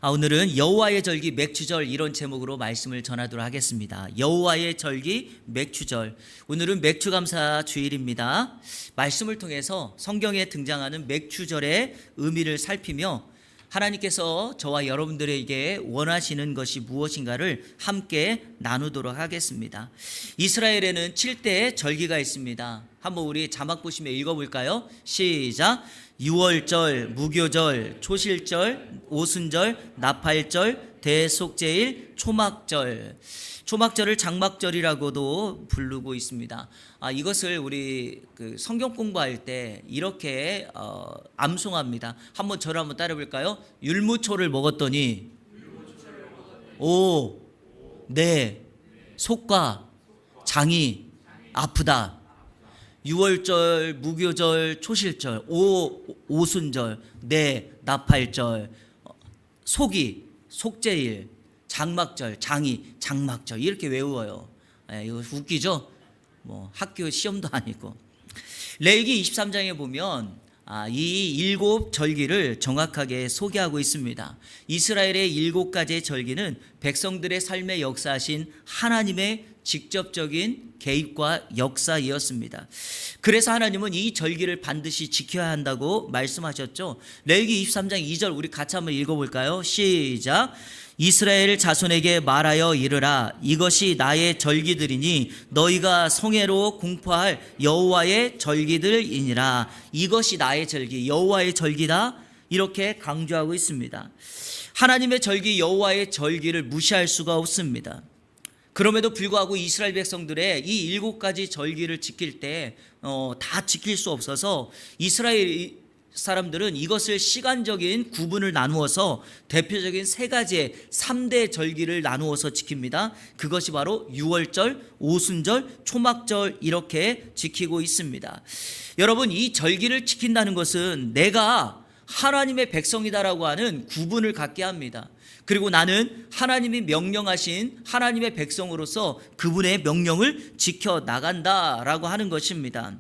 오늘은 여호와의 절기 맥추절 이런 제목으로 말씀을 전하도록 하겠습니다. 여호와의 절기 맥추절. 오늘은 맥추감사 주일입니다. 말씀을 통해서 성경에 등장하는 맥추절의 의미를 살피며 하나님께서 저와 여러분들에게 원하시는 것이 무엇인가를 함께 나누도록 하겠습니다. 이스라엘에는 7대의 절기가 있습니다. 한번 우리 자막 보시면 읽어볼까요? 시작. 유월절, 무교절, 초실절, 오순절, 나팔절, 대속제일, 초막절. 초막절을 장막절이라고도 부르고 있습니다. 이것을 우리 성경 공부할 때 이렇게 암송합니다. 한번 저를 한번 따라 볼까요? 율무초를 먹었더니 네 속과 장이 아프다. 유월절, 무교절, 초실절, 오순절, 나팔절, 속제일, 장막절, 장막절 이렇게 외워요. 이거 웃기죠? 학교 시험도 아니고. 레위기 23장에 보면 이 7절기를 정확하게 소개하고 있습니다. 이스라엘의 7가지의 절기는 백성들의 삶에 역사하신 하나님의 직접적인 개입과 역사이었습니다. 그래서 하나님은 이 절기를 반드시 지켜야 한다고 말씀하셨죠. 레위기 23장 2절 우리 같이 한번 읽어볼까요? 시작. 이스라엘 자손에게 말하여 이르라. 이것이 나의 절기들이니 너희가 성회로 공포할 여호와의 절기들이니라. 이것이 나의 절기, 여호와의 절기다. 이렇게 강조하고 있습니다. 하나님의 절기, 여호와의 절기를 무시할 수가 없습니다. 그럼에도 불구하고 이스라엘 백성들의 이 7가지 절기를 지킬 때 다 지킬 수 없어서 이스라엘 사람들은 이것을 시간적인 구분을 나누어서 대표적인 3가지의 3대 절기를 나누어서 지킵니다. 그것이 바로 유월절, 오순절, 초막절 이렇게 지키고 있습니다. 여러분, 이 절기를 지킨다는 것은 내가 하나님의 백성이다라고 하는 구분을 갖게 합니다. 그리고 나는 하나님이 명령하신 하나님의 백성으로서 그분의 명령을 지켜나간다라고 하는 것입니다.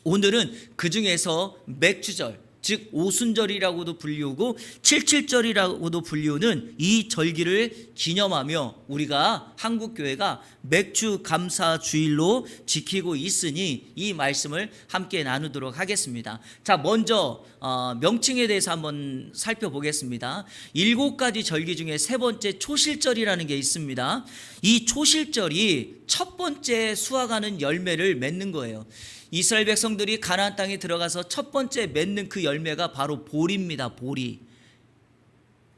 오늘은 그 중에서 맥추절, 즉 오순절이라고도 불리우고 칠칠절이라고도 불리우는 이 절기를 기념하며 우리가 한국교회가 맥추감사주일로 지키고 있으니 이 말씀을 함께 나누도록 하겠습니다. 자, 먼저 명칭에 대해서 한번 살펴보겠습니다. 7가지 절기 중에 3번째 초실절이라는 게 있습니다. 이 초실절이 첫 번째 수확하는 열매를 맺는 거예요. 이스라엘 백성들이 가나안 땅에 들어가서 첫 번째 맺는 그 열매가 바로 보리입니다. 보리.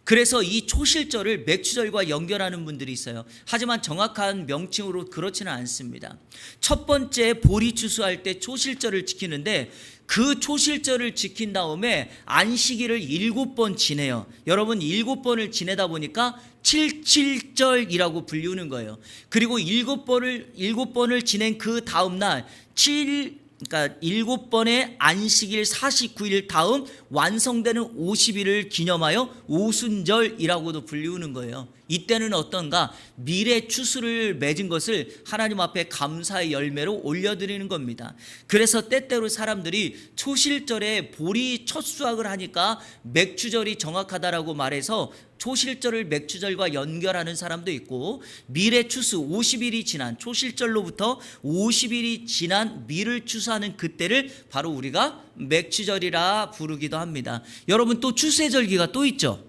그래서 이 초실절을 맥추절과 연결하는 분들이 있어요. 하지만 정확한 명칭으로 그렇지는 않습니다. 첫 번째 보리 추수할 때 초실절을 지키는데 그 초실절을 지킨 다음에 안식일을 7번 지내요. 여러분, 7번을 지내다 보니까 칠칠절이라고 불리우는 거예요. 그리고 7번을 지낸 그 다음 날 7번의 안식일 49일 다음 완성되는 50일을 기념하여 오순절이라고도 불리우는 거예요. 이때는 어떤가? 미래 추수를 맺은 것을 하나님 앞에 감사의 열매로 올려드리는 겁니다. 그래서 때때로 사람들이 초실절에 보리 첫 수확을 하니까 맥추절이 정확하다라고 말해서 초실절을 맥추절과 연결하는 사람도 있고, 미래 추수 50일이 지난 초실절로부터 50일이 지난 밀을 추수하는 그때를 바로 우리가 맥추절이라 부르기도 합니다. 여러분, 또 추수의절기가 또 있죠.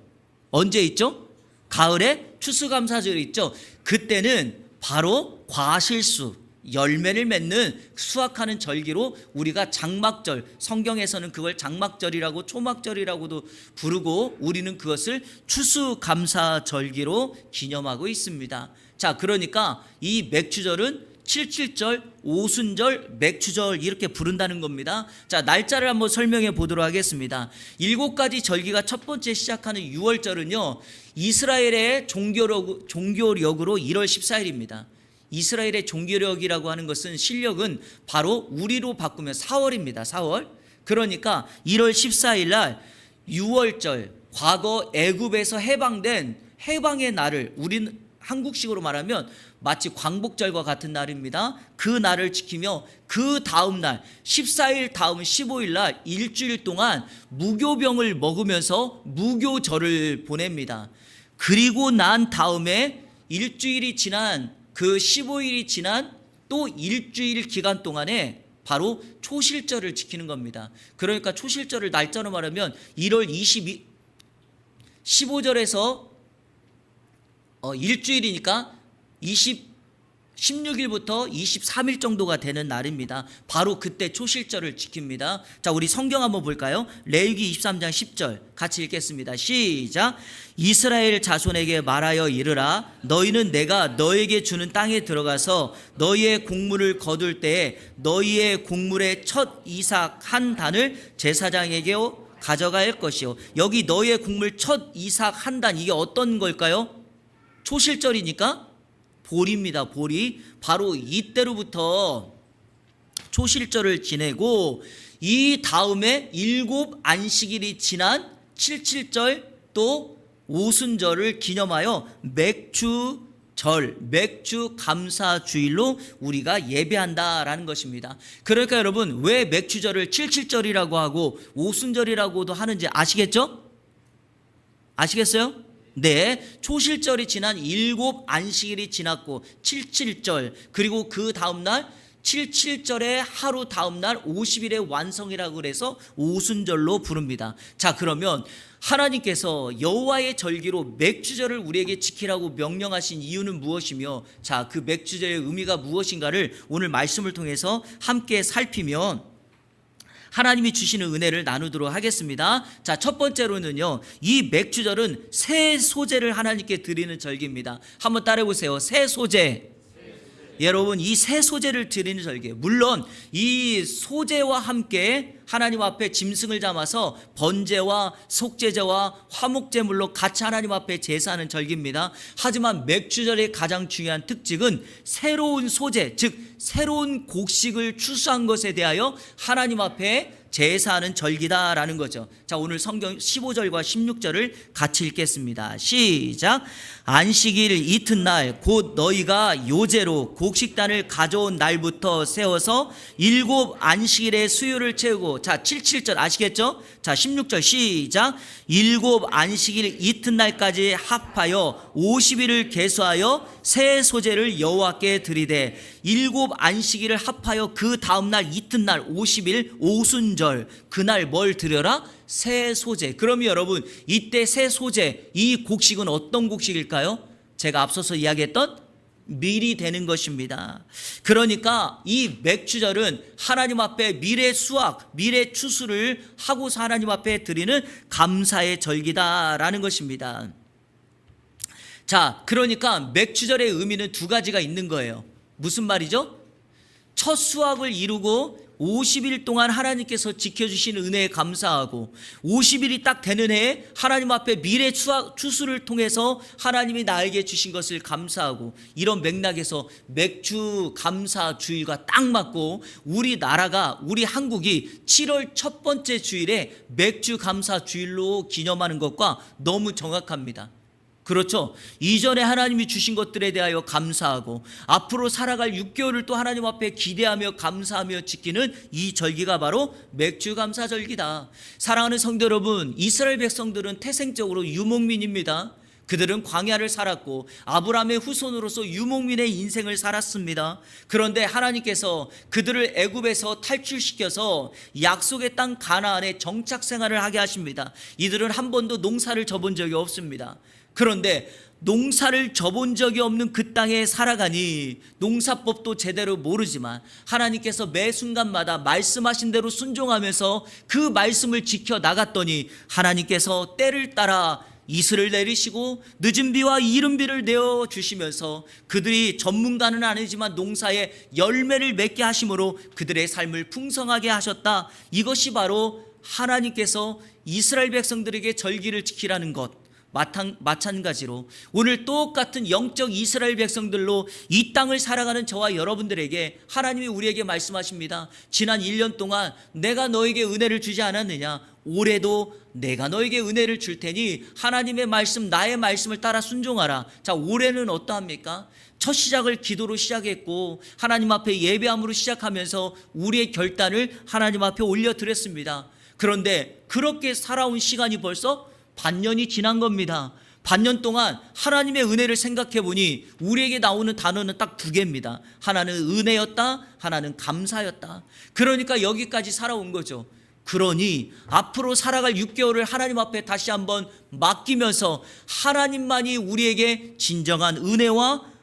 언제 있죠? 가을에 추수감사절이 있죠. 그때는 바로 과실수, 열매를 맺는 수확하는 절기로 우리가 장막절, 성경에서는 그걸 장막절이라고 초막절이라고도 부르고 우리는 그것을 추수감사절기로 기념하고 있습니다. 자, 그러니까 이 맥추절은 칠칠절, 오순절, 맥추절 이렇게 부른다는 겁니다. 자, 날짜를 한번 설명해 보도록 하겠습니다. 7가지 절기가 첫 번째 시작하는 유월절은요, 이스라엘의 종교력으로 1월 14일입니다. 이스라엘의 종교력이라고 하는 것은 실력은 바로 우리로 바꾸면 4월입니다. 4월. 그러니까 1월 14일 날 유월절, 과거 애굽에서 해방된 해방의 날을 우리는 한국식으로 말하면 마치 광복절과 같은 날입니다. 그 날을 지키며 그 다음 날 14일 다음 15일 날 일주일 동안 무교병을 먹으면서 무교절을 보냅니다. 그리고 난 다음에 일주일이 지난 그 15일이 지난 또 일주일 기간 동안에 바로 초실절을 지키는 겁니다. 그러니까 초실절을 날짜로 말하면 1월 15절에서 일주일이니까 16일부터 23일 정도가 되는 날입니다. 바로 그때 초실절을 지킵니다. 자, 우리 성경 한번 볼까요? 레위기 23장 10절 같이 읽겠습니다. 시작. 이스라엘 자손에게 말하여 이르라. 너희는 내가 너에게 주는 땅에 들어가서 너희의 곡물을 거둘 때에 너희의 곡물의 첫 이삭 한 단을 제사장에게 가져갈 것이요. 여기 너희의 곡물 첫 이삭 한 단, 이게 어떤 걸까요? 초실절이니까 보리입니다. 보리. 바로 이때로부터 초실절을 지내고 이 다음에 7 안식일이 지난 77절 또 오순절을 기념하여 맥주절, 맥주 감사주일로 우리가 예배한다라는 것입니다. 그러니까 여러분, 왜 맥주절을 77절이라고 하고 오순절이라고도 하는지 아시겠죠? 아시겠어요? 네, 초실절이 지난 7 안식일이 지났고 77절, 그리고 그 다음날 77절의 하루 다음날 50일의 완성이라고 그래서 오순절로 부릅니다. 자, 그러면 하나님께서 여호와의 절기로 맥주절을 우리에게 지키라고 명령하신 이유는 무엇이며, 자, 그 맥주절의 의미가 무엇인가를 오늘 말씀을 통해서 함께 살피면 하나님이 주시는 은혜를 나누도록 하겠습니다. 자, 첫 번째로는요, 이 맥주절은 새 소재를 하나님께 드리는 절기입니다. 한번 따라해 보세요. 새 소재. 여러분, 이 새 소재를 드리는 절기, 물론 이 소재와 함께 하나님 앞에 짐승을 잡아서 번제와 속죄제와 화목제물로 같이 하나님 앞에 제사하는 절기입니다. 하지만 맥주절의 가장 중요한 특징은 새로운 소재, 즉 새로운 곡식을 추수한 것에 대하여 하나님 앞에 제사하는 절기다라는 거죠. 자, 오늘 성경 15절과 16절을 같이 읽겠습니다. 시작. 안식일 이튿날 곧 너희가 요제로 곡식단을 가져온 날부터 세워서 7 안식일의 수요를 채우고, 자, 77절 아시겠죠? 자, 16절 시작. 7 안식일 이튿날까지 합하여 50일을 계수하여 새 소재를 여호와께 드리되, 7 안식일을 합하여 그 다음날 이튿날 50일 오순절, 그날 뭘 드려라? 새 소재. 그러면 여러분, 이때 새 소재, 이 곡식은 어떤 곡식일까요? 제가 앞서서 이야기했던 밀이 되는 것입니다. 그러니까 이 맥주절은 하나님 앞에 밀의 수확, 밀의 추수를 하고서 하나님 앞에 드리는 감사의 절기다라는 것입니다. 자, 그러니까 맥주절의 의미는 두 가지가 있는 거예요. 무슨 말이죠? 첫 수확을 이루고 50일 동안 하나님께서 지켜주신 은혜에 감사하고, 50일이 딱 되는 해에 하나님 앞에 미래 추수를 통해서 하나님이 나에게 주신 것을 감사하고, 이런 맥락에서 맥주 감사 주일과 딱 맞고, 우리나라가, 우리 한국이 7월 첫 번째 주일에 맥주 감사 주일로 기념하는 것과 너무 정확합니다. 그렇죠? 이전에 하나님이 주신 것들에 대하여 감사하고 앞으로 살아갈 6개월을 또 하나님 앞에 기대하며 감사하며 지키는 이 절기가 바로 맥주감사절기다. 사랑하는 성도 여러분, 이스라엘 백성들은 태생적으로 유목민입니다. 그들은 광야를 살았고 아브라함의 후손으로서 유목민의 인생을 살았습니다. 그런데 하나님께서 그들을 애굽에서 탈출시켜서 약속의 땅 가나안에 정착 생활을 하게 하십니다. 이들은 한 번도 농사를 져본 적이 없습니다. 그런데 농사를 져본 적이 없는 그 땅에 살아가니 농사법도 제대로 모르지만 하나님께서 매 순간마다 말씀하신 대로 순종하면서 그 말씀을 지켜 나갔더니 하나님께서 때를 따라 이슬을 내리시고 늦은 비와 이른 비를 내어 주시면서 그들이 전문가는 아니지만 농사에 열매를 맺게 하심으로 그들의 삶을 풍성하게 하셨다. 이것이 바로 하나님께서 이스라엘 백성들에게 절기를 지키라는 것, 마찬가지로 오늘 똑같은 영적 이스라엘 백성들로 이 땅을 살아가는 저와 여러분들에게 하나님이 우리에게 말씀하십니다. 지난 1년 동안 내가 너에게 은혜를 주지 않았느냐? 올해도 내가 너에게 은혜를 줄 테니 하나님의 말씀, 나의 말씀을 따라 순종하라. 자, 올해는 어떠합니까? 첫 시작을 기도로 시작했고 하나님 앞에 예배함으로 시작하면서 우리의 결단을 하나님 앞에 올려드렸습니다. 그런데 그렇게 살아온 시간이 벌써 반년이 지난 겁니다. 반년 동안 하나님의 은혜를 생각해 보니 우리에게 나오는 단어는 딱 두 개입니다. 하나는 은혜였다, 하나는 감사였다. 그러니까 여기까지 살아온 거죠. 그러니 앞으로 살아갈 6개월을 하나님 앞에 다시 한번 맡기면서 하나님만이 우리에게 진정한 은혜와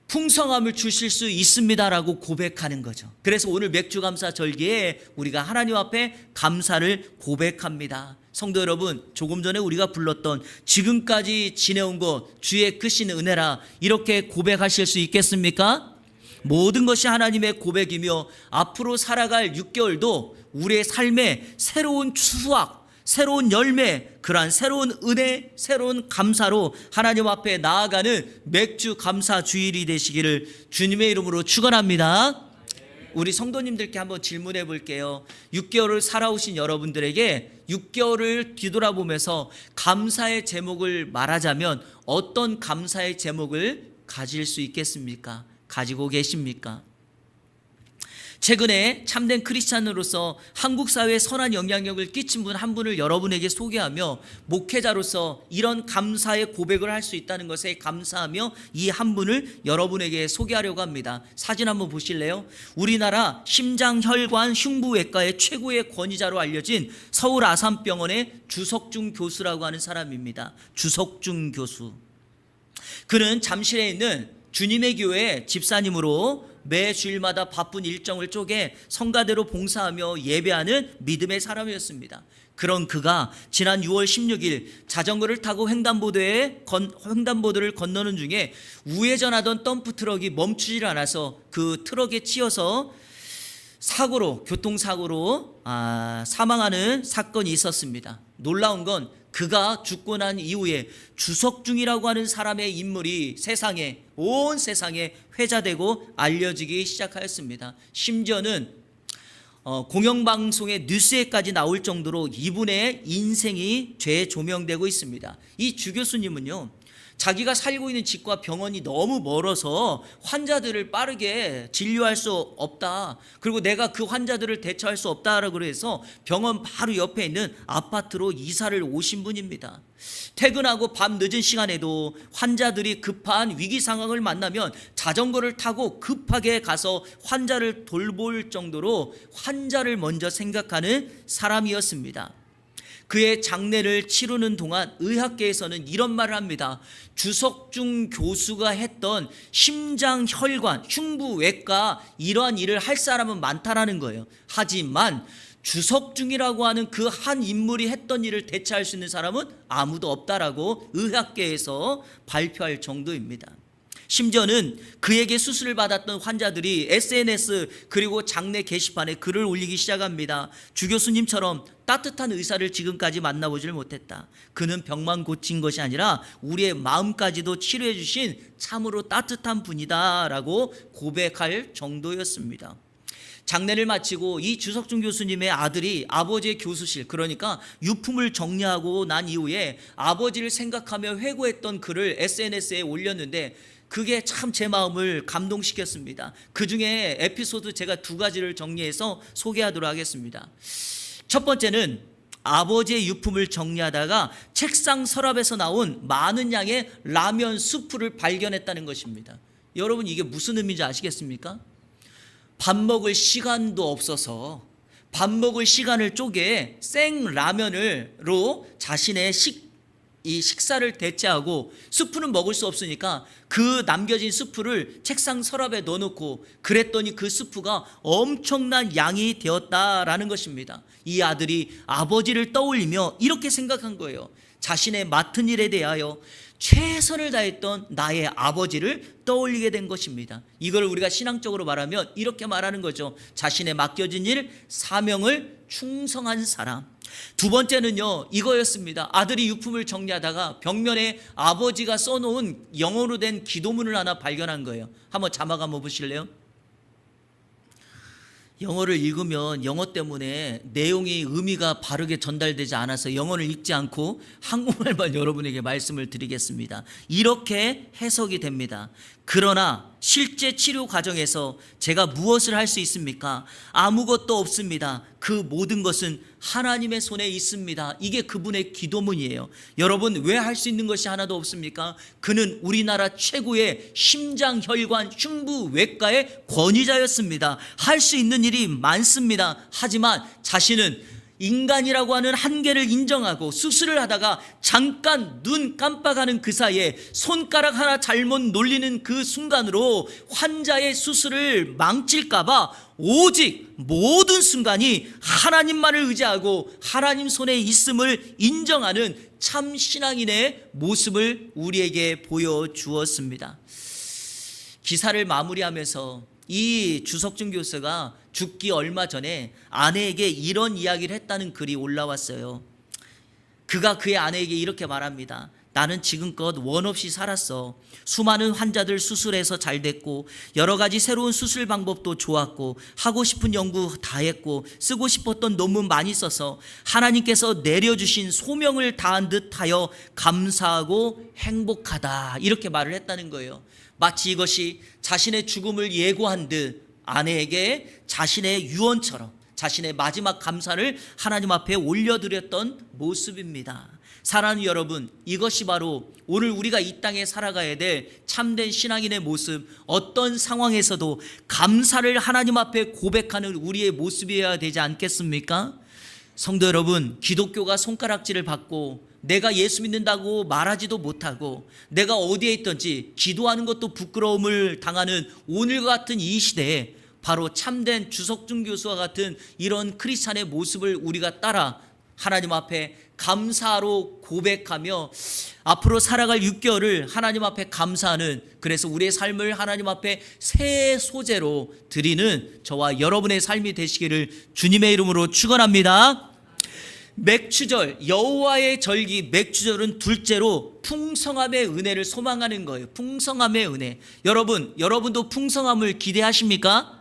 풍성함을 주실 수 있습니다라고 고백하는 거죠. 그래서 오늘 맥주감사 절기에 우리가 하나님 앞에 감사를 고백합니다. 성도 여러분, 조금 전에 우리가 불렀던 지금까지 지내온 것 주의 크신 은혜라, 이렇게 고백하실 수 있겠습니까? 모든 것이 하나님의 고백이며 앞으로 살아갈 6개월도 우리의 삶에 새로운 수확, 새로운 열매, 그러한 새로운 은혜, 새로운 감사로 하나님 앞에 나아가는 맥주 감사 주일이 되시기를 주님의 이름으로 축원합니다. 우리 성도님들께 한번 질문해 볼게요. 6개월을 살아오신 여러분들에게 6개월을 뒤돌아보면서 감사의 제목을 말하자면 어떤 감사의 제목을 가질 수 있겠습니까? 가지고 계십니까? 최근에 참된 크리스찬으로서 한국 사회에 선한 영향력을 끼친 분 한 분을 여러분에게 소개하며 목회자로서 이런 감사의 고백을 할 수 있다는 것에 감사하며 이 한 분을 여러분에게 소개하려고 합니다. 사진 한번 보실래요? 우리나라 심장혈관 흉부외과의 최고의 권위자로 알려진 서울 아산병원의 주석중 교수라고 하는 사람입니다. 주석중 교수. 그는 잠실에 있는 주님의 교회 집사님으로 매 주일마다 바쁜 일정을 쪼개 성가대로 봉사하며 예배하는 믿음의 사람이었습니다. 그런 그가 지난 6월 16일 자전거를 타고 횡단보도를 건너는 중에 우회전하던 덤프트럭이 멈추질 않아서 그 트럭에 치여서 교통사고로 사망하는 사건이 있었습니다. 놀라운 건 그가 죽고 난 이후에 주석중이라고 하는 사람의 인물이 온 세상에 회자되고 알려지기 시작하였습니다. 심지어는 공영방송의 뉴스에까지 나올 정도로 이분의 인생이 재조명되고 있습니다. 이 주 교수님은요, 자기가 살고 있는 집과 병원이 너무 멀어서 환자들을 빠르게 진료할 수 없다. 그리고 내가 그 환자들을 대처할 수 없다라고 해서 병원 바로 옆에 있는 아파트로 이사를 오신 분입니다. 퇴근하고 밤 늦은 시간에도 환자들이 급한 위기 상황을 만나면 자전거를 타고 급하게 가서 환자를 돌볼 정도로 환자를 먼저 생각하는 사람이었습니다. 그의 장례를 치르는 동안 의학계에서는 이런 말을 합니다. 주석중 교수가 했던 심장혈관, 흉부외과 이러한 일을 할 사람은 많다라는 거예요. 하지만 주석중이라고 하는 그 한 인물이 했던 일을 대체할 수 있는 사람은 아무도 없다라고 의학계에서 발표할 정도입니다. 심지어는 그에게 수술을 받았던 환자들이 SNS 그리고 장례 게시판에 글을 올리기 시작합니다. 주 교수님처럼 따뜻한 의사를 지금까지 만나보질 못했다. 그는 병만 고친 것이 아니라 우리의 마음까지도 치료해 주신 참으로 따뜻한 분이다 라고 고백할 정도였습니다. 장례를 마치고 이 주석중 교수님의 아들이 아버지의 교수실, 그러니까 유품을 정리하고 난 이후에 아버지를 생각하며 회고했던 글을 SNS에 올렸는데 그게 참 제 마음을 감동시켰습니다. 그 중에 에피소드 제가 2가지를 정리해서 소개하도록 하겠습니다. 첫 번째는 아버지의 유품을 정리하다가 책상 서랍에서 나온 많은 양의 라면 수프를 발견했다는 것입니다. 여러분, 이게 무슨 의미인지 아시겠습니까? 밥 먹을 시간도 없어서 밥 먹을 시간을 쪼개 생라면으로 자신의 식사를 대체하고 수프는 먹을 수 없으니까 그 남겨진 수프를 책상 서랍에 넣어놓고 그랬더니 그 수프가 엄청난 양이 되었다라는 것입니다. 이 아들이 아버지를 떠올리며 이렇게 생각한 거예요. 자신의 맡은 일에 대하여 최선을 다했던 나의 아버지를 떠올리게 된 것입니다. 이걸 우리가 신앙적으로 말하면 이렇게 말하는 거죠. 자신의 맡겨진 일, 사명을 충성한 사람. 두 번째는요, 이거였습니다. 아들이 유품을 정리하다가 벽면에 아버지가 써놓은 영어로 된 기도문을 하나 발견한 거예요. 한번 자막 한번 보실래요? 영어를 읽으면 영어 때문에 내용이 의미가 바르게 전달되지 않아서 영어를 읽지 않고 한국말만 여러분에게 말씀을 드리겠습니다. 이렇게 해석이 됩니다. 그러나 실제 치료 과정에서 제가 무엇을 할 수 있습니까? 아무것도 없습니다. 그 모든 것은 하나님의 손에 있습니다. 이게 그분의 기도문이에요. 여러분, 왜 할 수 있는 것이 하나도 없습니까? 그는 우리나라 최고의 심장혈관 흉부외과의 권위자였습니다. 할 수 있는 일이 많습니다. 하지만 자신은 인간이라고 하는 한계를 인정하고 수술을 하다가 잠깐 눈 깜빡하는 그 사이에 손가락 하나 잘못 놀리는 그 순간으로 환자의 수술을 망칠까봐 오직 모든 순간이 하나님만을 의지하고 하나님 손에 있음을 인정하는 참 신앙인의 모습을 우리에게 보여주었습니다. 기사를 마무리하면서 이 주석준 교수가 죽기 얼마 전에 아내에게 이런 이야기를 했다는 글이 올라왔어요. 그가 그의 아내에게 이렇게 말합니다. 나는 지금껏 원 없이 살았어. 수많은 환자들 수술해서 잘 됐고 여러 가지 새로운 수술 방법도 좋았고 하고 싶은 연구 다 했고 쓰고 싶었던 논문 많이 써서 하나님께서 내려주신 소명을 다한 듯하여 감사하고 행복하다, 이렇게 말을 했다는 거예요. 마치 이것이 자신의 죽음을 예고한 듯 아내에게 자신의 유언처럼 자신의 마지막 감사를 하나님 앞에 올려드렸던 모습입니다. 사랑하는 여러분, 이것이 바로 오늘 우리가 이 땅에 살아가야 될 참된 신앙인의 모습, 어떤 상황에서도 감사를 하나님 앞에 고백하는 우리의 모습이어야 되지 않겠습니까? 성도 여러분, 기독교가 손가락질을 받고 내가 예수 믿는다고 말하지도 못하고 내가 어디에 있든지 기도하는 것도 부끄러움을 당하는 오늘과 같은 이 시대에 바로 참된 주석준 교수와 같은 이런 크리스찬의 모습을 우리가 따라 하나님 앞에 감사로 고백하며 앞으로 살아갈 6개월을 하나님 앞에 감사하는, 그래서 우리의 삶을 하나님 앞에 새 소재로 드리는 저와 여러분의 삶이 되시기를 주님의 이름으로 축원합니다. 맥추절, 여호와의 절기 맥추절은 둘째로 풍성함의 은혜를 소망하는 거예요. 풍성함의 은혜. 여러분도 풍성함을 기대하십니까?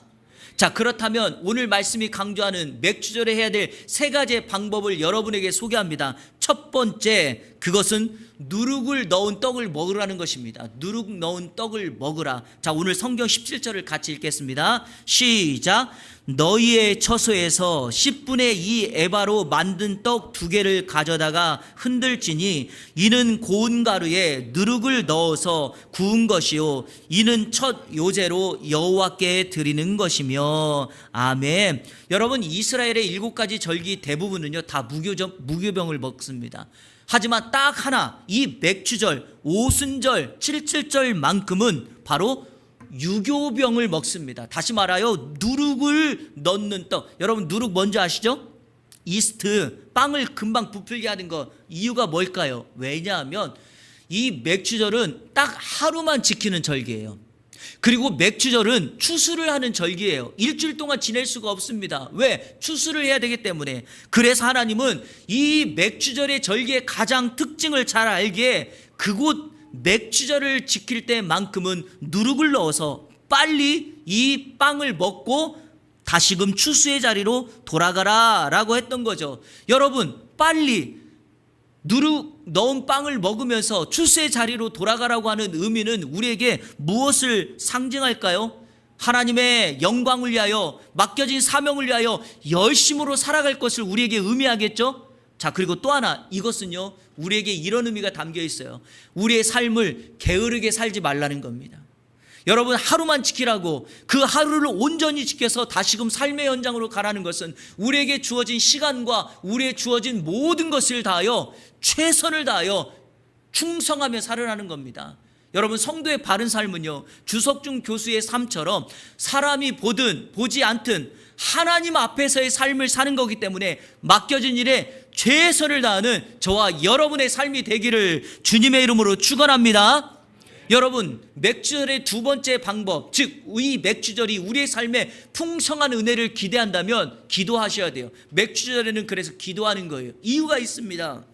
자, 그렇다면 오늘 말씀이 강조하는 맥추절에 해야 될 세 가지의 방법을 여러분에게 소개합니다. 첫 번째, 그것은 누룩을 넣은 떡을 먹으라는 것입니다. 누룩 넣은 떡을 먹으라. 자, 오늘 성경 17절을 같이 읽겠습니다. 시작. 너희의 처소에서 10분의 2 에바로 만든 떡 2개를 가져다가 흔들지니 이는 고운 가루에 누룩을 넣어서 구운 것이요 이는 첫 요제로 여호와께 드리는 것이며. 아멘. 여러분, 이스라엘의 7가지 절기 대부분은요 다 무교병을 먹습니다. 하지만 딱 하나, 이 맥추절, 오순절, 칠칠절만큼은 바로 유교병을 먹습니다. 다시 말하여 누룩을 넣는 떡. 여러분, 누룩 뭔지 아시죠? 이스트, 빵을 금방 부풀게 하는 것. 이유가 뭘까요? 왜냐하면 이 맥추절은 딱 하루만 지키는 절기예요. 그리고 맥추절은 추수를 하는 절기예요. 일주일 동안 지낼 수가 없습니다. 왜? 추수를 해야 되기 때문에. 그래서 하나님은 이 맥추절의 절기의 가장 특징을 잘 알기에 그곳 맥추절을 지킬 때만큼은 누룩을 넣어서 빨리 이 빵을 먹고 다시금 추수의 자리로 돌아가라 라고 했던 거죠. 여러분, 빨리 누룩 넣은 빵을 먹으면서 추수의 자리로 돌아가라고 하는 의미는 우리에게 무엇을 상징할까요? 하나님의 영광을 위하여, 맡겨진 사명을 위하여 열심으로 살아갈 것을 우리에게 의미하겠죠? 자, 그리고 또 하나, 이것은요 우리에게 이런 의미가 담겨 있어요. 우리의 삶을 게으르게 살지 말라는 겁니다. 여러분, 하루만 지키라고 그 하루를 온전히 지켜서 다시금 삶의 현장으로 가라는 것은 우리에게 주어진 시간과 우리의 주어진 모든 것을 다하여 최선을 다하여 충성하며 살아가는 겁니다. 여러분, 성도의 바른 삶은요 주석준 교수의 삶처럼 사람이 보든 보지 않든 하나님 앞에서의 삶을 사는 거기 때문에 맡겨진 일에 최선을 다하는 저와 여러분의 삶이 되기를 주님의 이름으로 축원합니다. 여러분, 맥주절의 두 번째 방법, 즉 이 맥주절이 우리의 삶에 풍성한 은혜를 기대한다면 기도하셔야 돼요. 맥주절에는 그래서 기도하는 거예요. 이유가 있습니다.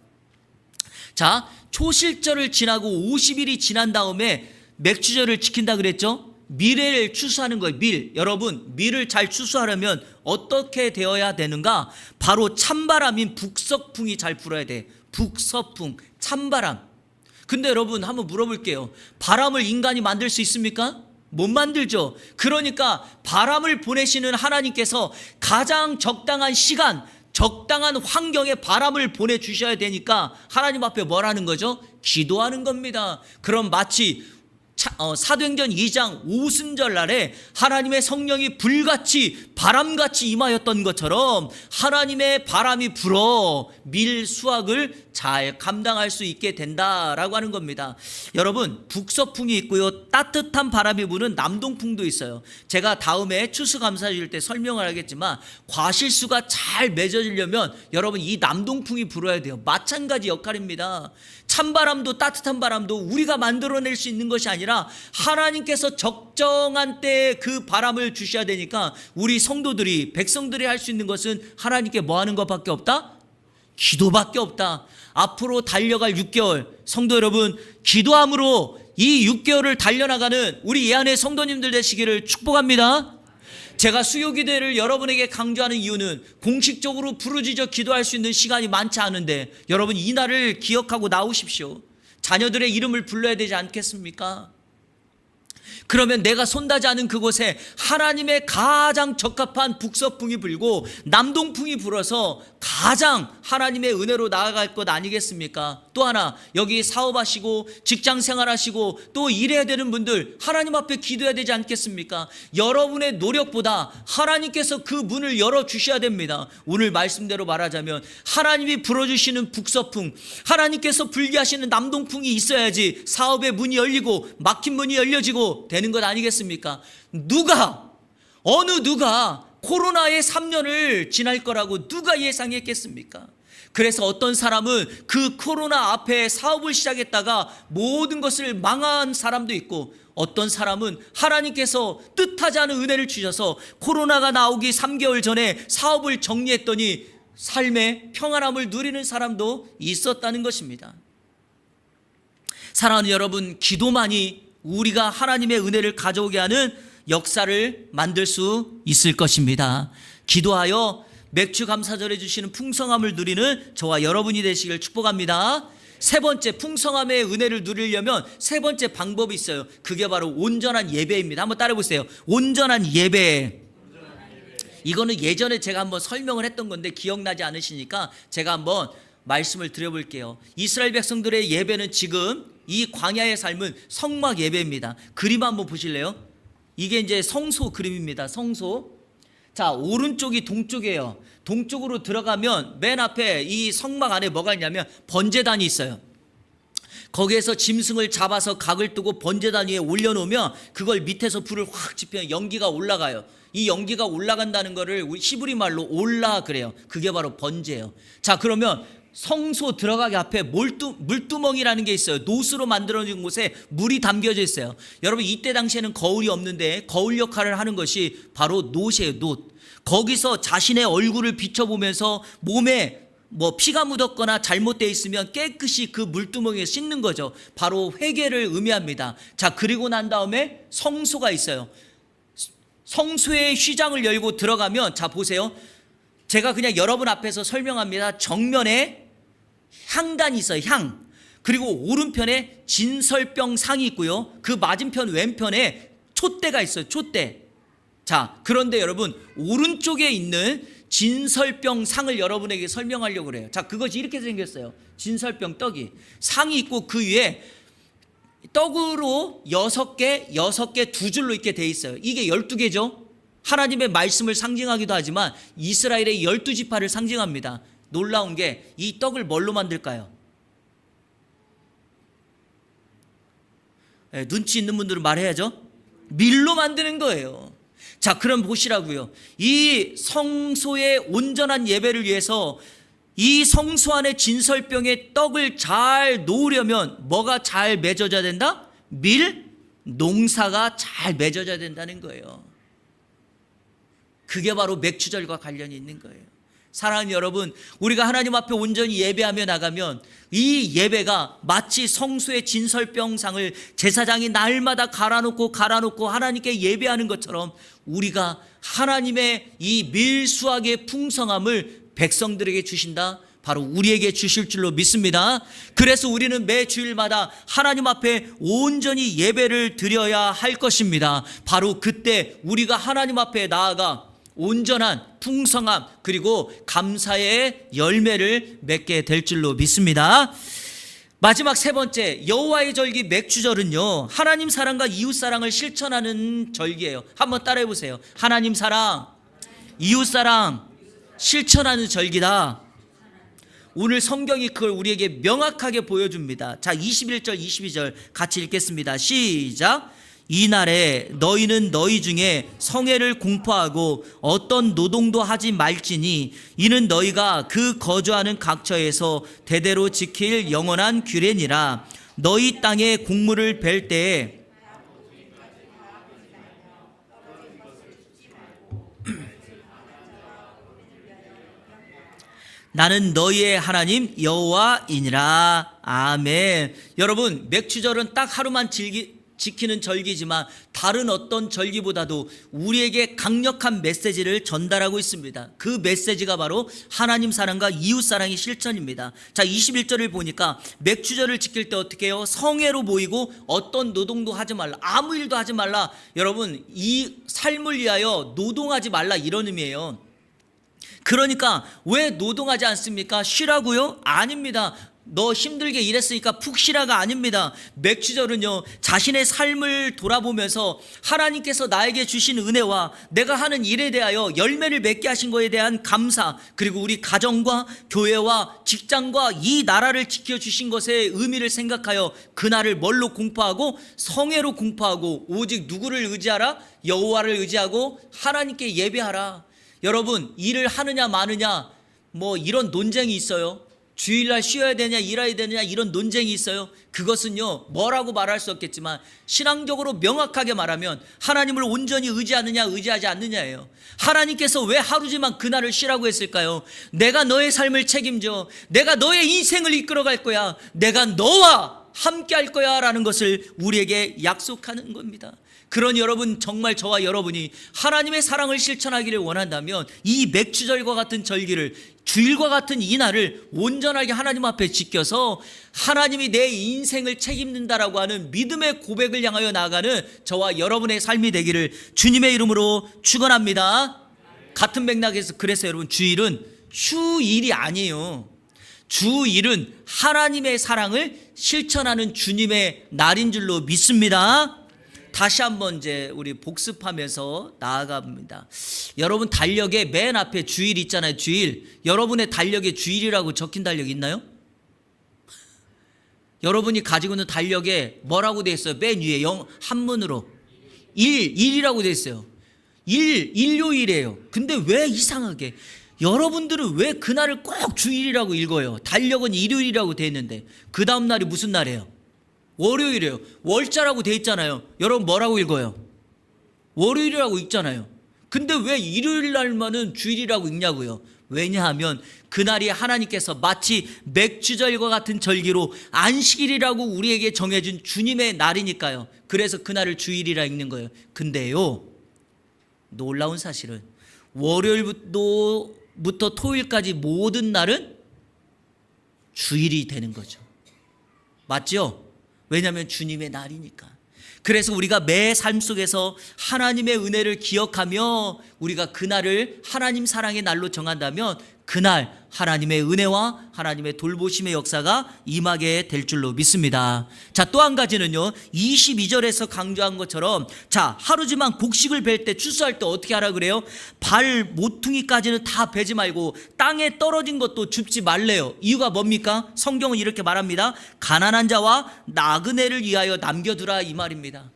자, 초실절을 지나고 50일이 지난 다음에 맥주절을 지킨다 그랬죠? 밀을 추수하는 거예요. 밀. 여러분, 밀을 잘 추수하려면 어떻게 되어야 되는가? 바로 찬바람인 북서풍이 잘 불어야 돼. 북서풍, 찬바람. 근데 여러분, 한번 물어볼게요. 바람을 인간이 만들 수 있습니까? 못 만들죠. 그러니까 바람을 보내시는 하나님께서 가장 적당한 시간, 적당한 환경에 바람을 보내주셔야 되니까 하나님 앞에 뭐라는 거죠? 기도하는 겁니다. 그럼 마치 사도행전 2장 오순절 날에 하나님의 성령이 불같이 바람같이 임하였던 것처럼 하나님의 바람이 불어 밀 수확을 잘 감당할 수 있게 된다라고 하는 겁니다. 여러분, 북서풍이 있고요, 따뜻한 바람이 부는 남동풍도 있어요. 제가 다음에 추수감사절 때 설명을 하겠지만 과실수가 잘 맺어지려면 여러분 이 남동풍이 불어야 돼요. 마찬가지 역할입니다. 찬바람도 따뜻한 바람도 우리가 만들어낼 수 있는 것이 아니라 하나님께서 적정한 때에 그 바람을 주셔야 되니까 우리 성도들이, 백성들이 할 수 있는 것은 하나님께 뭐 하는 것밖에 없다? 기도밖에 없다. 앞으로 달려갈 6개월, 성도 여러분, 기도함으로 이 6개월을 달려나가는 우리 예안의 성도님들 되시기를 축복합니다. 제가 수요기도를 여러분에게 강조하는 이유는 공식적으로 부르짖어 기도할 수 있는 시간이 많지 않은데 여러분 이 날을 기억하고 나오십시오. 자녀들의 이름을 불러야 되지 않겠습니까? 그러면 내가 손다지 않은 그곳에 하나님의 가장 적합한 북서풍이 불고 남동풍이 불어서 가장 하나님의 은혜로 나아갈 것 아니겠습니까? 또 하나, 여기 사업하시고 직장 생활하시고 또 일해야 되는 분들 하나님 앞에 기도해야 되지 않겠습니까? 여러분의 노력보다 하나님께서 그 문을 열어주셔야 됩니다. 오늘 말씀대로 말하자면 하나님이 불어주시는 북서풍, 하나님께서 불게 하시는 남동풍이 있어야지 사업의 문이 열리고 막힌 문이 열려지고 되는 것 아니겠습니까? 어느 누가 코로나의 3년을 지날 거라고 누가 예상했겠습니까? 그래서 어떤 사람은 그 코로나 앞에 사업을 시작했다가 모든 것을 망한 사람도 있고 어떤 사람은 하나님께서 뜻하지 않은 은혜를 주셔서 코로나가 나오기 3개월 전에 사업을 정리했더니 삶의 평안함을 누리는 사람도 있었다는 것입니다. 사랑하는 여러분, 기도만이 우리가 하나님의 은혜를 가져오게 하는 역사를 만들 수 있을 것입니다. 기도하여 맥주 감사절에 주시는 풍성함을 누리는 저와 여러분이 되시길 축복합니다. 세 번째, 풍성함의 은혜를 누리려면 세 번째 방법이 있어요. 그게 바로 온전한 예배입니다. 한번 따라해 보세요. 온전한 예배. 이거는 예전에 제가 한번 설명을 했던 건데 기억나지 않으시니까 제가 한번 말씀을 드려볼게요. 이스라엘 백성들의 예배는 지금 이 광야의 삶은 성막 예배입니다. 그림 한번 보실래요? 이게 이제 성소 그림입니다. 성소. 자, 오른쪽이 동쪽이에요. 동쪽으로 들어가면 맨 앞에 이 성막 안에 뭐가 있냐면 번제단이 있어요. 거기에서 짐승을 잡아서 각을 뜨고 번제단 위에 올려놓으면 그걸 밑에서 불을 확 지피면 연기가 올라가요. 이 연기가 올라간다는 거를 우리 히브리 말로 올라 그래요. 그게 바로 번제예요. 자, 그러면 성소 들어가기 앞에 물두멍이라는 게 있어요. 노수로 만들어진 곳에 물이 담겨져 있어요. 여러분, 이때 당시에는 거울이 없는데 거울 역할을 하는 것이 바로 놋이에요. 놋. 거기서 자신의 얼굴을 비춰보면서 몸에 피가 묻었거나 잘못되어 있으면 깨끗이 그 물두멍에 씻는 거죠. 바로 회개를 의미합니다. 자, 그리고 난 다음에 성소가 있어요. 성소의 휘장을 열고 들어가면, 자 보세요. 제가 그냥 여러분 앞에서 설명합니다. 정면에 향단이 있어요. 향. 그리고 오른편에 진설병 상이 있고요. 그 맞은편 왼편에 촛대가 있어요. 촛대. 자, 그런데 여러분, 오른쪽에 있는 진설병 상을 여러분에게 설명하려고 그래요. 자, 그것이 이렇게 생겼어요. 진설병 떡이. 상이 있고 그 위에 떡으로 6개 두 줄로 이렇게 돼 있어요. 이게 12개죠. 하나님의 말씀을 상징하기도 하지만 이스라엘의 12지파를 상징합니다. 놀라운 게 이 떡을 뭘로 만들까요? 눈치 있는 분들은 말해야죠. 밀로 만드는 거예요. 자, 그럼 보시라고요. 이 성소의 온전한 예배를 위해서 이 성소 안에 진설병에 떡을 잘 놓으려면 뭐가 잘 맺어져야 된다? 밀 농사가 잘 맺어져야 된다는 거예요. 그게 바로 맥추절과 관련이 있는 거예요. 사랑하는 여러분, 우리가 하나님 앞에 온전히 예배하며 나가면 이 예배가 마치 성소의 진설병상을 제사장이 날마다 갈아놓고 하나님께 예배하는 것처럼 우리가 하나님의 이 밀수확의 풍성함을 백성들에게 주신다, 바로 우리에게 주실 줄로 믿습니다. 그래서 우리는 매 주일마다 하나님 앞에 온전히 예배를 드려야 할 것입니다. 바로 그때 우리가 하나님 앞에 나아가 온전한 풍성함 그리고 감사의 열매를 맺게 될 줄로 믿습니다. 마지막 세 번째, 여호와의 절기 맥추절은요, 하나님 사랑과 이웃 사랑을 실천하는 절기예요. 한번 따라해 보세요. 하나님 사랑, 이웃 사랑 실천하는 절기다. 오늘 성경이 그걸 우리에게 명확하게 보여줍니다. 자, 21절 22절 같이 읽겠습니다. 시작. 이날에 너희는 너희 중에 성회를 공포하고 어떤 노동도 하지 말지니 이는 너희가 그 거주하는 각처에서 대대로 지킬 영원한 규례니라. 너희 땅에 곡물을 벨 때에 나는 너희의 하나님 여호와이니라. 아멘. 여러분, 맥추절은 딱 하루만 지키는 절기지만 다른 어떤 절기보다도 우리에게 강력한 메시지를 전달하고 있습니다. 그 메시지가 바로 하나님 사랑과 이웃 사랑의 실천입니다. 자, 21절을 보니까 맥추절을 지킬 때 어떻게 해요? 성회로 모이고 어떤 노동도 하지 말라, 아무 일도 하지 말라. 여러분, 이 삶을 위하여 노동하지 말라, 이런 의미예요. 그러니까 왜 노동하지 않습니까? 쉬라고요? 아닙니다. 너 힘들게 일했으니까 푹 쉬라가 아닙니다. 맥추절은요, 자신의 삶을 돌아보면서 하나님께서 나에게 주신 은혜와 내가 하는 일에 대하여 열매를 맺게 하신 것에 대한 감사, 그리고 우리 가정과 교회와 직장과 이 나라를 지켜주신 것의 의미를 생각하여 그날을 뭘로 공포하고? 성회로 공포하고, 오직 누구를 의지하라? 여호와를 의지하고 하나님께 예배하라. 여러분, 일을 하느냐 마느냐 뭐 이런 논쟁이 있어요. 주일날 쉬어야 되냐 일해야 되느냐 이런 논쟁이 있어요. 그것은요, 뭐라고 말할 수 없겠지만 신앙적으로 명확하게 말하면 하나님을 온전히 의지하느냐 의지하지 않느냐예요. 하나님께서 왜 하루지만 그날을 쉬라고 했을까요? 내가 너의 삶을 책임져, 내가 너의 인생을 이끌어갈 거야, 내가 너와 함께 할 거야 라는 것을 우리에게 약속하는 겁니다. 그러니 여러분, 정말 저와 여러분이 하나님의 사랑을 실천하기를 원한다면 이 맥추절과 같은 절기를, 주일과 같은 이 날을 온전하게 하나님 앞에 지켜서 하나님이 내 인생을 책임진다라고 하는 믿음의 고백을 향하여 나아가는 저와 여러분의 삶이 되기를 주님의 이름으로 축원합니다. 같은 맥락에서 그래서 여러분, 주일은 휴일이 아니에요. 주일은 하나님의 사랑을 실천하는 주님의 날인 줄로 믿습니다. 다시 한번 이제 우리 복습하면서 나아갑니다. 여러분, 달력에 맨 앞에 주일 있잖아요. 주일. 여러분의 달력에 주일이라고 적힌 달력 있나요? 여러분이 가지고 있는 달력에 뭐라고 되어 있어요? 맨 위에 한문으로 일이라고 되어 있어요. 일요일이에요. 근데 왜 이상하게 여러분들은 왜 그날을 꼭 주일이라고 읽어요? 달력은 일요일이라고 되어 있는데 그 다음 날이 무슨 날이에요? 월요일이에요. 월자라고 돼 있잖아요. 여러분 뭐라고 읽어요? 월요일이라고 읽잖아요. 근데 왜 일요일 날만은 주일이라고 읽냐고요? 왜냐하면 그날이 하나님께서 마치 맥추절과 같은 절기로 안식일이라고 우리에게 정해준 주님의 날이니까요. 그래서 그날을 주일이라 읽는 거예요. 근데요, 놀라운 사실은 월요일부터 토요일까지 모든 날은 주일이 되는 거죠. 맞죠? 왜냐하면 주님의 날이니까. 그래서 우리가 매 삶 속에서 하나님의 은혜를 기억하며 우리가 그날을 하나님 사랑의 날로 정한다면 그날 하나님의 은혜와 하나님의 돌보심의 역사가 임하게 될 줄로 믿습니다. 자, 또 한 가지는요, 22절에서 강조한 것처럼, 자, 하루지만 곡식을 벨 때, 추수할 때 어떻게 하라 그래요? 발 모퉁이까지는 다 베지 말고 땅에 떨어진 것도 줍지 말래요. 이유가 뭡니까? 성경은 이렇게 말합니다. 가난한 자와 나그네를 위하여 남겨두라, 이 말입니다.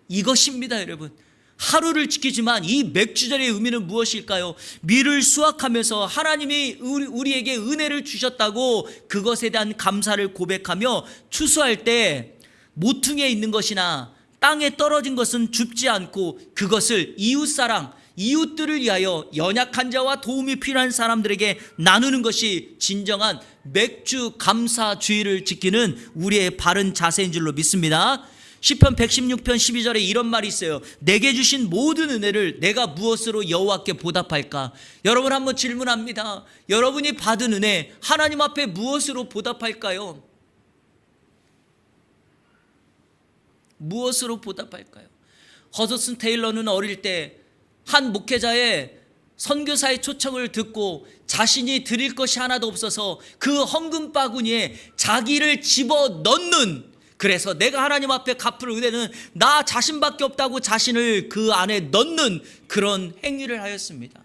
이것입니다, 여러분. 하루를 지키지만 이 맥추절의 의미는 무엇일까요? 밀을 수확하면서 하나님이 우리에게 은혜를 주셨다고 그것에 대한 감사를 고백하며 추수할 때 모퉁이에 있는 것이나 땅에 떨어진 것은 줍지 않고 그것을 이웃사랑, 이웃들을 위하여 연약한 자와 도움이 필요한 사람들에게 나누는 것이 진정한 맥주 감사주의를 지키는 우리의 바른 자세인 줄로 믿습니다. 시편 116편 12절에 이런 말이 있어요. 내게 주신 모든 은혜를 내가 무엇으로 여호와께 보답할까? 여러분, 한번 질문합니다. 여러분이 받은 은혜 하나님 앞에 무엇으로 보답할까요? 무엇으로 보답할까요? 허드슨 테일러는 어릴 때 한 목회자의 선교사의 초청을 듣고 자신이 드릴 것이 하나도 없어서 그 헌금 바구니에 자기를 집어넣는, 그래서 내가 하나님 앞에 갚을 은혜는 나 자신밖에 없다고 자신을 그 안에 넣는 그런 행위를 하였습니다.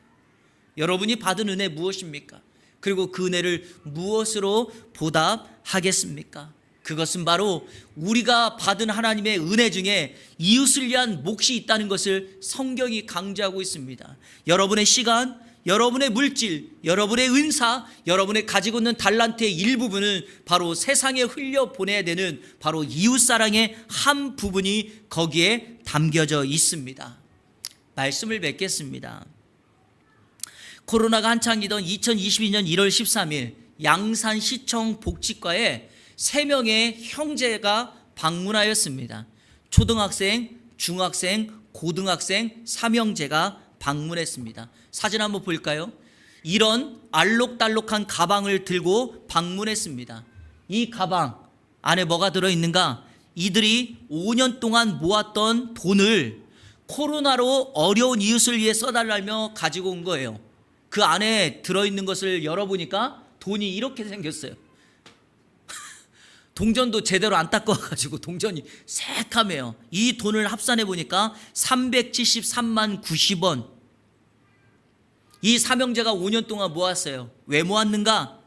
여러분이 받은 은혜 무엇입니까? 그리고 그 은혜를 무엇으로 보답하겠습니까? 그것은 바로 우리가 받은 하나님의 은혜 중에 이웃을 위한 몫이 있다는 것을 성경이 강조하고 있습니다. 여러분의 시간, 여러분의 물질, 여러분의 은사, 여러분의 가지고 있는 달란트의 일부분은 바로 세상에 흘려보내야 되는 바로 이웃사랑의 한 부분이 거기에 담겨져 있습니다. 말씀을 맺겠습니다. 코로나가 한창이던 2022년 1월 13일 양산시청 복지과에 3명의 형제가 방문하였습니다. 초등학생, 중학생, 고등학생 3형제가 방문했습니다. 사진 한번 볼까요? 이런 알록달록한 가방을 들고 방문했습니다. 이 가방 안에 뭐가 들어있는가? 이들이 5년 동안 모았던 돈을 코로나로 어려운 이웃을 위해 써달라며 가지고 온 거예요. 그 안에 들어있는 것을 열어보니까 돈이 이렇게 생겼어요. 동전도 제대로 안 닦아가지고 동전이 새카매요. 이 돈을 합산해 보니까 373만 90원. 이 삼형제가 5년 동안 모았어요. 왜 모았는가?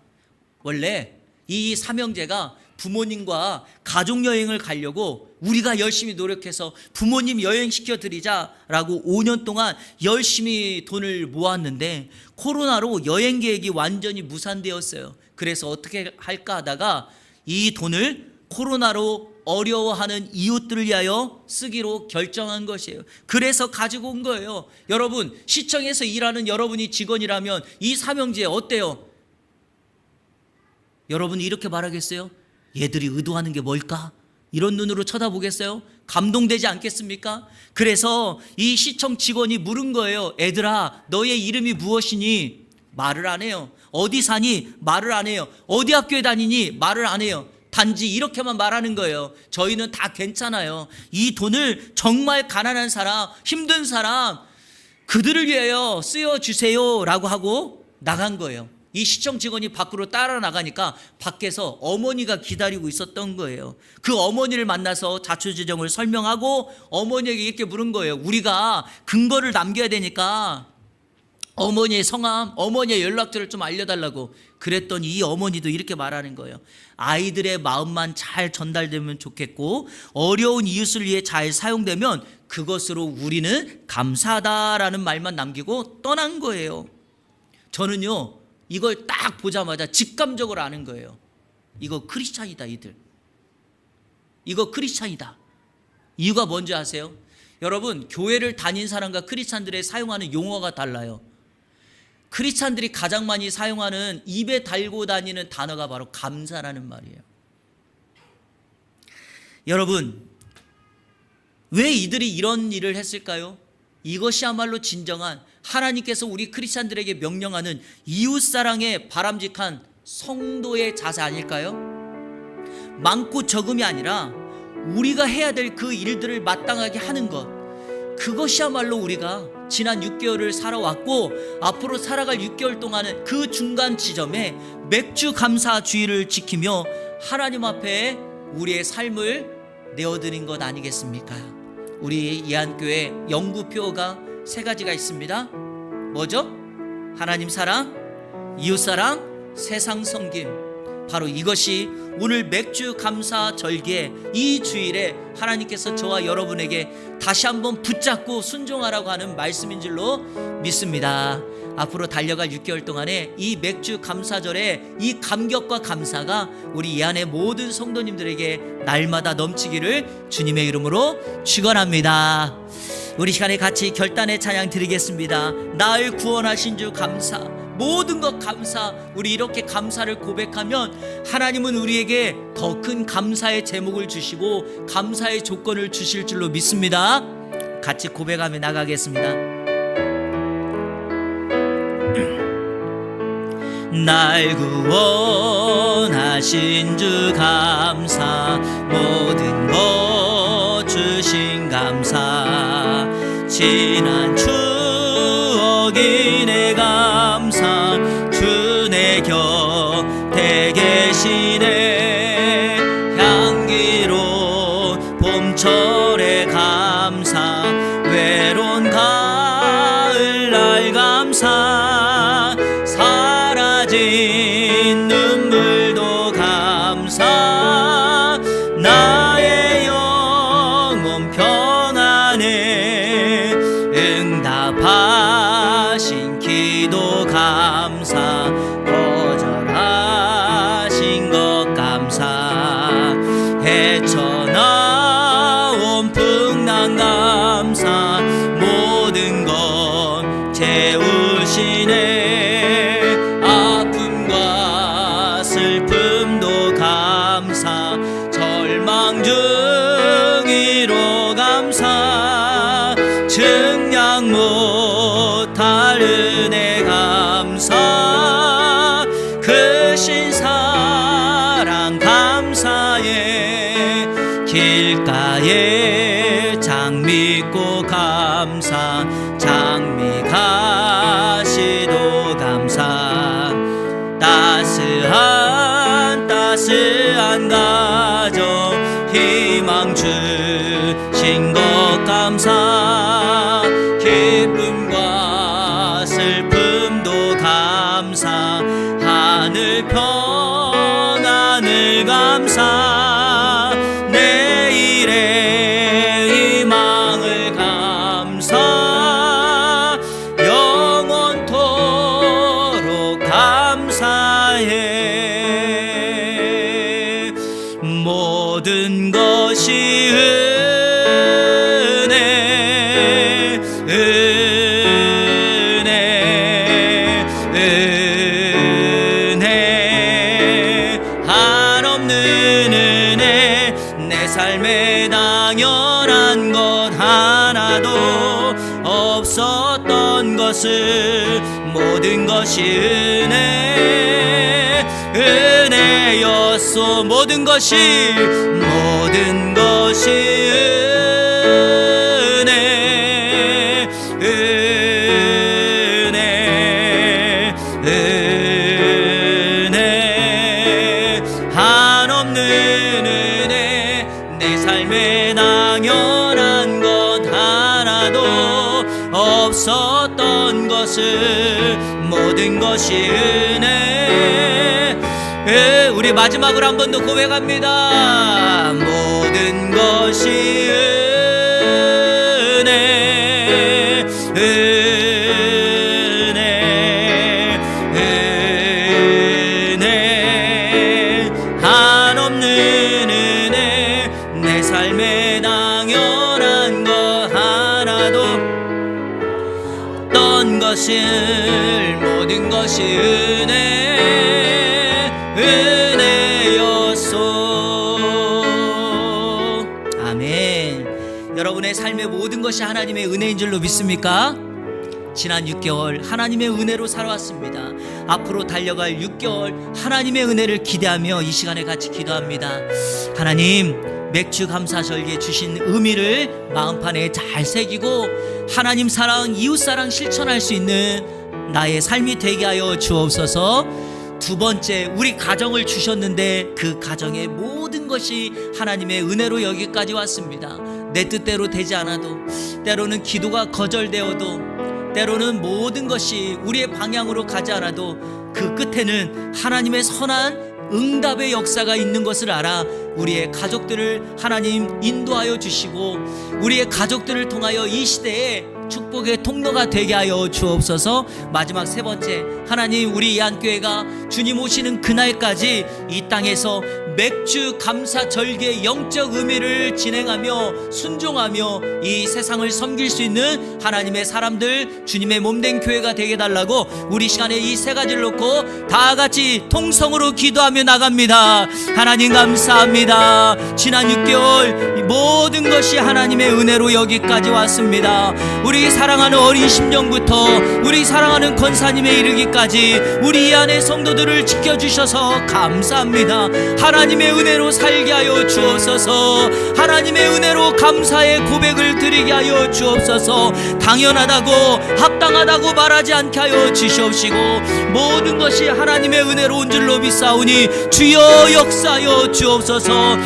원래 이 삼형제가 부모님과 가족여행을 가려고 우리가 열심히 노력해서 부모님 여행시켜 드리자라고 5년 동안 열심히 돈을 모았는데 코로나로 여행 계획이 완전히 무산되었어요. 그래서 어떻게 할까 하다가 이 돈을 코로나로 어려워하는 이웃들을 위하여 쓰기로 결정한 것이에요. 그래서 가지고 온 거예요. 여러분, 시청에서 일하는 여러분이 직원이라면 이 삼형제 어때요? 여러분이 이렇게 말하겠어요? 얘들이 의도하는 게 뭘까? 이런 눈으로 쳐다보겠어요? 감동되지 않겠습니까? 그래서 이 시청 직원이 물은 거예요. 애들아, 너의 이름이 무엇이니? 말을 안 해요. 어디 사니? 말을 안 해요. 어디 학교에 다니니? 말을 안 해요. 단지 이렇게만 말하는 거예요. 저희는 다 괜찮아요. 이 돈을 정말 가난한 사람, 힘든 사람, 그들을 위하여 쓰여주세요 라고 하고 나간 거예요. 이 시청 직원이 밖으로 따라 나가니까 밖에서 어머니가 기다리고 있었던 거예요. 그 어머니를 만나서 자초지종을 설명하고 어머니에게 이렇게 물은 거예요. 우리가 근거를 남겨야 되니까 어머니의 성함, 어머니의 연락처를 좀 알려달라고. 그랬더니 이 어머니도 이렇게 말하는 거예요. 아이들의 마음만 잘 전달되면 좋겠고 어려운 이웃을 위해 잘 사용되면 그것으로 우리는 감사하다라는 말만 남기고 떠난 거예요. 저는요, 이걸 딱 보자마자 직감적으로 아는 거예요. 이거 크리스찬이다, 이들. 이거 크리스찬이다. 이유가 뭔지 아세요? 여러분, 교회를 다닌 사람과 크리스찬들의 사용하는 용어가 달라요. 크리스찬들이 가장 많이 사용하는 입에 달고 다니는 단어가 바로 감사라는 말이에요. 여러분, 왜 이들이 이런 일을 했을까요? 이것이야말로 진정한 하나님께서 우리 크리스찬들에게 명령하는 이웃사랑의 바람직한 성도의 자세 아닐까요? 많고 적음이 아니라 우리가 해야 될 그 일들을 마땅하게 하는 것, 그것이야말로 우리가 지난 6개월을 살아왔고 앞으로 살아갈 6개월 동안은 그 중간 지점에 맥주 감사주의를 지키며 하나님 앞에 우리의 삶을 내어드린 것 아니겠습니까? 우리 예한교회 영구표가 3가지가 있습니다. 뭐죠? 하나님 사랑, 이웃 사랑, 세상 섬김. 바로 이것이 오늘 맥주 감사 절기에 이 주일에 하나님께서 저와 여러분에게 다시 한번 붙잡고 순종하라고 하는 말씀인 줄로 믿습니다. 앞으로 달려갈 6개월 동안에 이 맥주 감사절에 이 감격과 감사가 우리 이 안에 모든 성도님들에게 날마다 넘치기를 주님의 이름으로 축원합니다. 우리 시간에 같이 결단의 찬양 드리겠습니다. 나를 구원하신 주 감사, 모든 것 감사. 우리 이렇게 감사를 고백하면 하나님은 우리에게 더 큰 감사의 제목을 주시고 감사의 조건을 주실 줄로 믿습니다. 같이 고백하며 나가겠습니다. 날 구원하신 주 감사, 모든 것 주신 감사, 지난 추억이 내 감사, 주 내 곁에 계시네. 향기로운 봄철의 감사, 외로운 가을날 감사, 사라진 눈물도 감사, 나의 영혼 평안에 응답하신 기도 감사, 거절하신 것 감사, 헤쳐나온 풍랑 감사, 모든 것 채우시네. 아픔과 슬픔도 감사, 절망 중이로 감사, 증량 못할 은혜 감사, 크신 사랑 감사에 길가에 장미꽃 감사, 장미 가시도 감사, 따스한 가정 희망 주신 것 감사, 기쁨과 슬픔도 감사, 하늘 평안을 감사, 내일의 희망을 감사, 영원토록 감사해. 모든 것이 은혜, 은혜, 은혜, 한없는 은혜. 내 삶에 당연한 것 하나도 없었던 것을, 모든 것이 은혜, 은혜였소. 모든 것이 은혜, 은혜, 은혜, 한없는 은혜. 내 삶에 당연한 것 하나도 없었던 것을, 모든 것이 은혜. 우리 마지막으로 한 번 더 고백합니다. 모든 것이 은혜, 은혜, 은혜, 한없는 은혜. 내 삶에 당연한 것 하나도 없던 것을, 모든 것이 은혜, 은혜였소. 아멘. 여러분의 삶의 모든 것이 하나님의 은혜인 줄로 믿습니까? 지난 6개월 하나님의 은혜로 살아왔습니다. 앞으로 달려갈 6개월 하나님의 은혜를 기대하며 이 시간에 같이 기도합니다. 하나님, 맥주 감사절기에 주신 의미를 마음판에 잘 새기고 하나님 사랑, 이웃 사랑 실천할 수 있는 나의 삶이 되게 하여 주옵소서. 두 번째, 우리 가정을 주셨는데 그 가정의 모든 것이 하나님의 은혜로 여기까지 왔습니다. 내 뜻대로 되지 않아도, 때로는 기도가 거절되어도, 때로는 모든 것이 우리의 방향으로 가지 않아도 그 끝에는 하나님의 선한 응답의 역사가 있는 것을 알아 우리의 가족들을 하나님 인도하여 주시고 우리의 가족들을 통하여 이 시대에 축복의 통로가 되게 하여 주옵소서. 마지막 세 번째, 하나님 우리 이한교회가 주님 오시는 그날까지 이 땅에서 맥주 감사 절기의 영적 의미를 진행하며 순종하며 이 세상을 섬길 수 있는 하나님의 사람들, 주님의 몸된 교회가 되게 달라고 우리 시간에 이 세 가지를 놓고 다 같이 통성으로 기도하며 나갑니다. 하나님 감사합니다. 지난 6개월 모든 것이 하나님의 은혜로 여기까지 왔습니다. 우리 사랑하는 어린 심령부터 우리 사랑하는 권사님에 이르기까지 우리 이 안의 성도들을 지켜주셔서 감사합니다. 하나님의 은혜로 살게 하여 주옵소서. 하나님의 은혜로 감사의 고백을 드리게 하여 주옵소서. 당연하다고 합당하다고 말하지 않게 하여 주시옵시고 모든 것이 하나님의 은혜로 온 줄로 믿사오니 주여 역사하여 주옵소서.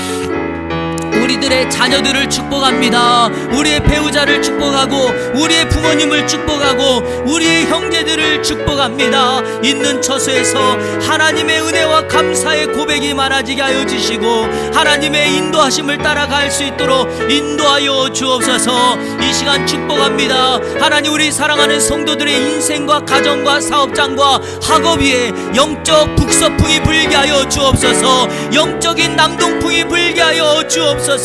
우리들의 자녀들을 축복합니다. 우리의 배우자를 축복하고 우리의 부모님을 축복하고 우리의 형제들을 축복합니다. 있는 처소에서 하나님의 은혜와 감사의 고백이 많아지게 하여 주시고 하나님의 인도하심을 따라갈 수 있도록 인도하여 주옵소서. 이 시간 축복합니다. 하나님 우리 사랑하는 성도들의 인생과 가정과 사업장과 학업 위에 영적 북서풍이 불게 하여 주옵소서. 영적인 남동풍이 불게 하여 주옵소서.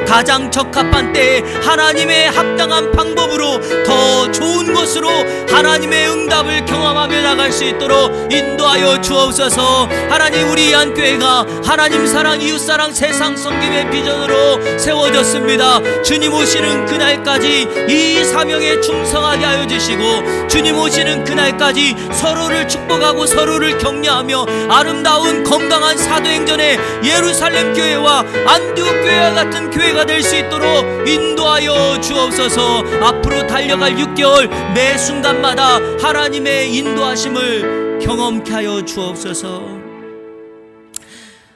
가장 적합한 때에 하나님의 합당한 방법으로 더 좋은 것으로 하나님의 응답을 경험하며 나갈 수 있도록 인도하여 주옵소서. 하나님 우리 한교회가 하나님 사랑 이웃사랑 세상 섬김의 비전으로 세워졌습니다. 주님 오시는 그날까지 이 사명에 충성하게 하여 주시고 주님 오시는 그날까지 서로를 축복하고 서로를 격려하며 아름다운 건강한 사도행전의 예루살렘 교회와 안디옥 교회와 같은 교회가 될 수 있도록 인도하여 주옵소서. 앞으로 달려갈 6개월 매 순간마다 하나님의 인도하심을 경험케 하여 주옵소서.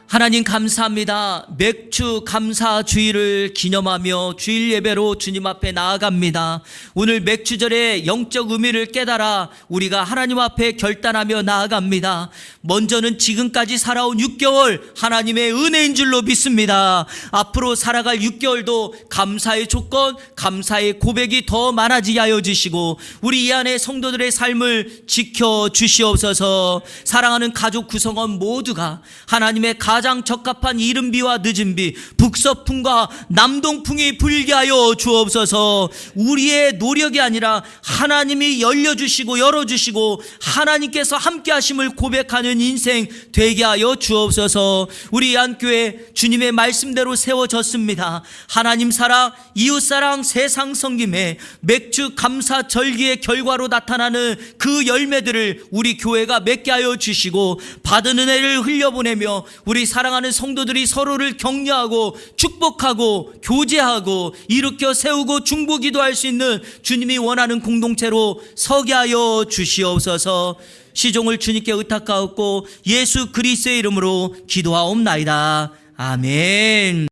하나님 감사합니다. 맥주 감사 주일을 기념하며 주일 예배로 주님 앞에 나아갑니다. 오늘 맥주절의 영적 의미를 깨달아 우리가 하나님 앞에 결단하며 나아갑니다. 먼저는 지금까지 살아온 6개월 하나님의 은혜인 줄로 믿습니다. 앞으로 살아갈 6개월도 감사의 조건, 감사의 고백이 더 많아지게 하여 주시고 우리 이 안에 성도들의 삶을 지켜 주시옵소서. 사랑하는 가족 구성원 모두가 하나님의 가장 적합한 이른비와 늦은비, 북서풍과 남동풍이 불게 하여 주옵소서. 우리의 노력이 아니라 하나님이 열려주시고 열어주시고 하나님께서 함께 하심을 고백하는 인생 되게 하여 주옵소서. 우리 한교회 주님의 말씀대로 세워졌습니다. 하나님 사랑, 이웃 사랑, 세상 섬김에 맥주 감사 절기의 결과로 나타나는 그 열매들을 우리 교회가 맺게 하여 주시고 받은 은혜를 흘려보내며 우리 사랑하는 성도들이 서로를 격려하고 축복하고 교제하고 일으켜 세우고 중보기도할 수 있는 주님이 원하는 공동체로 서게 하여 주시옵소서. 시종을 주님께 의탁하옵고 예수 그리스도의 이름으로 기도하옵나이다. 아멘.